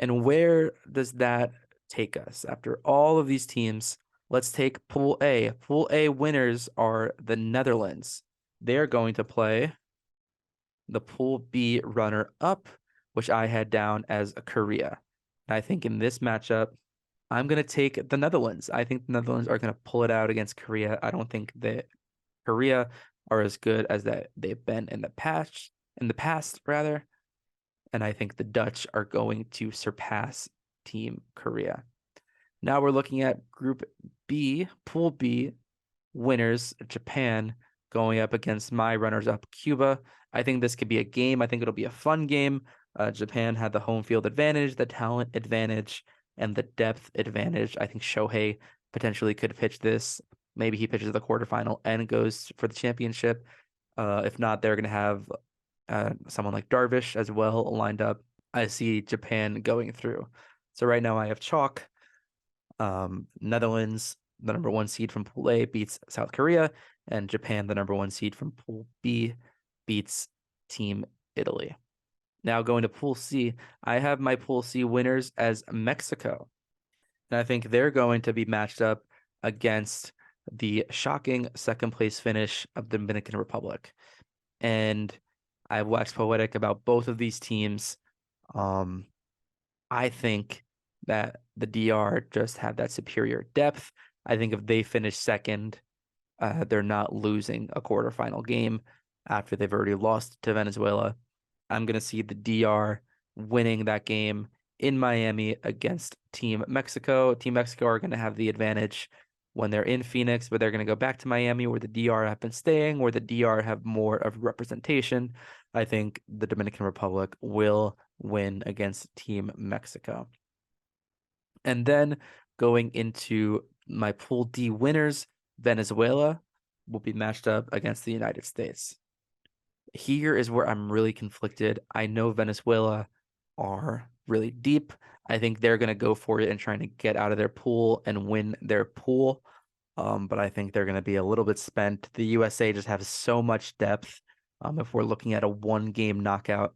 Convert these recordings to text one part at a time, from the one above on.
And where does that take us? After all of these teams, let's take Pool A. Pool A winners are the Netherlands. They're going to play the Pool B runner-up, which I had down as Korea. And I think in this matchup, I'm going to take the Netherlands. I think the Netherlands are going to pull it out against Korea. I don't think that Korea are as good as that they've been in the past rather. And I think the Dutch are going to surpass Team Korea. Now we're looking at Group B, Pool B, winners, Japan, going up against my runners-up, Cuba. I think this could be a game. I think it'll be a fun game. Japan had the home field advantage, the talent advantage, and the depth advantage. I think Shohei potentially could pitch this. Maybe he pitches the quarterfinal and goes for the championship. If not, they're going to have someone like Darvish as well lined up. I see Japan going through. So right now I have chalk. Netherlands, the number one seed from Pool A, beats South Korea, and Japan, the number one seed from Pool B, beats Team Italy. Now going to Pool C, I have my Pool C winners as Mexico. And I think they're going to be matched up against the shocking second place finish of the Dominican Republic. And I've waxed poetic about both of these teams. I think that the DR just have that superior depth. I think if they finish second, they're not losing a quarterfinal game after they've already lost to Venezuela. I'm going to see the DR winning that game in Miami against Team Mexico. Team Mexico are going to have the advantage when they're in Phoenix, but they're going to go back to Miami where the DR have been staying, where the DR have more of representation. I think the Dominican Republic will win against Team Mexico. And then going into my Pool D winners, Venezuela will be matched up against the United States. Here is where I'm really conflicted. I know Venezuela are really deep. I think they're going to go for it and trying to get out of their pool and win their pool. But I think they're going to be a little bit spent. The USA just have so much depth. If we're looking at a one-game knockout,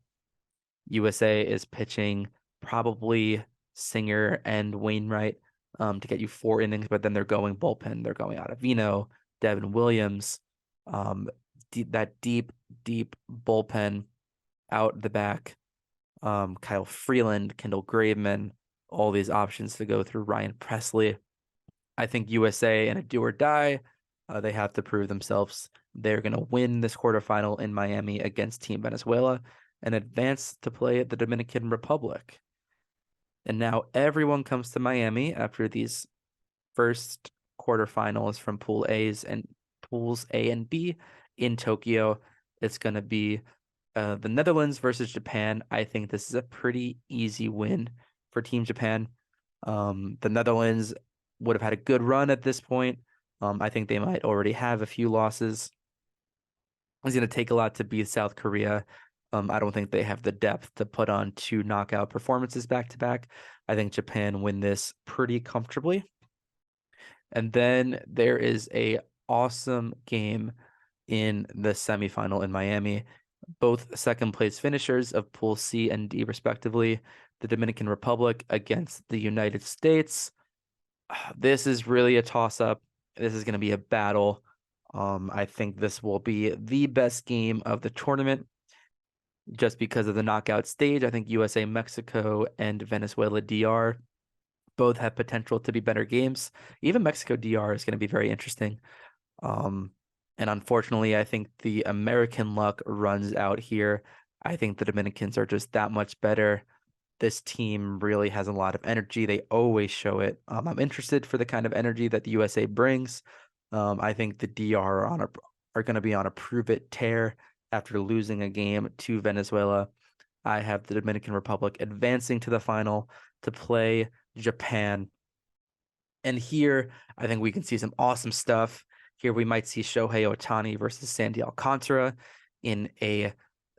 USA is pitching probably Singer and Wainwright to get you 4 innings, but then they're going bullpen. They're going out of Vino, Devin Williams, that deep bullpen out the back. Kyle Freeland, Kendall Graveman, all these options to go through. Ryan Presley. I think USA in a do or die, they have to prove themselves. They're going to win this quarterfinal in Miami against Team Venezuela and advance to play at the Dominican Republic. And now everyone comes to Miami after these first quarterfinals from Pool A's and Pools A and B in Tokyo. It's going to be the Netherlands versus Japan. I think this is a pretty easy win for Team Japan. The Netherlands would have had a good run at this point. I think they might already have a few losses. It's going to take a lot to beat South Korea. I don't think they have the depth to put on 2 knockout performances back to back. I think Japan win this pretty comfortably. And then there is a awesome game in the semifinal in Miami. Both second place finishers of Pool C and D respectively, the Dominican Republic against the United States. This is really a toss-up. This is going to be a battle. I think this will be the best game of the tournament just because of the knockout stage. I think USA, Mexico, and Venezuela DR both have potential to be better games. Even Mexico DR is going to be very interesting. And unfortunately, I think the American luck runs out here. I think the Dominicans are just that much better. This team really has a lot of energy. They always show it. I'm interested for the kind of energy that the USA brings. I think the DR are going to be on a prove it tear after losing a game to Venezuela. I have the Dominican Republic advancing to the final to play Japan. And here, I think we can see some awesome stuff. Here we might see Shohei Ohtani versus Sandy Alcantara in a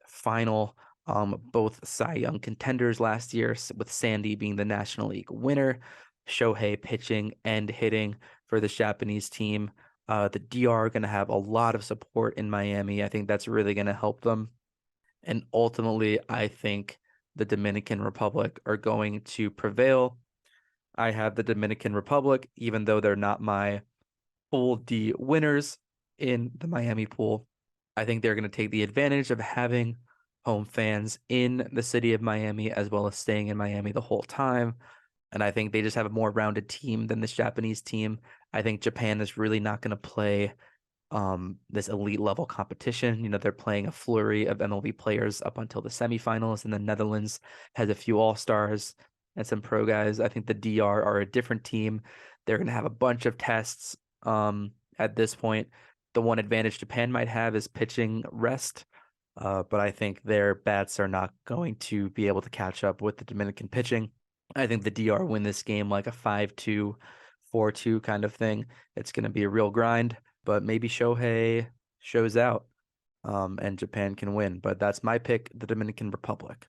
final. Both Cy Young contenders last year, with Sandy being the National League winner, Shohei pitching and hitting for the Japanese team. The DR are going to have a lot of support in Miami. I think that's really going to help them. And ultimately, I think the Dominican Republic are going to prevail. I have the Dominican Republic, even though they're not my Pool D winners in the Miami pool. I think they're going to take the advantage of having home fans in the city of Miami as well as staying in Miami the whole time. And I think they just have a more rounded team than this Japanese team. I think Japan is really not going to play this elite level competition. You know, they're playing a flurry of MLB players up until the semifinals, and the Netherlands has a few all-stars and some pro guys. I think the DR are a different team. They're going to have a bunch of tests at this point. The one advantage Japan might have is pitching rest. But I think their bats are not going to be able to catch up with the Dominican pitching. I think the DR win this game like a 5-2, 4-2 kind of thing. It's going to be a real grind, but maybe Shohei shows out and Japan can win. But that's my pick, the Dominican Republic.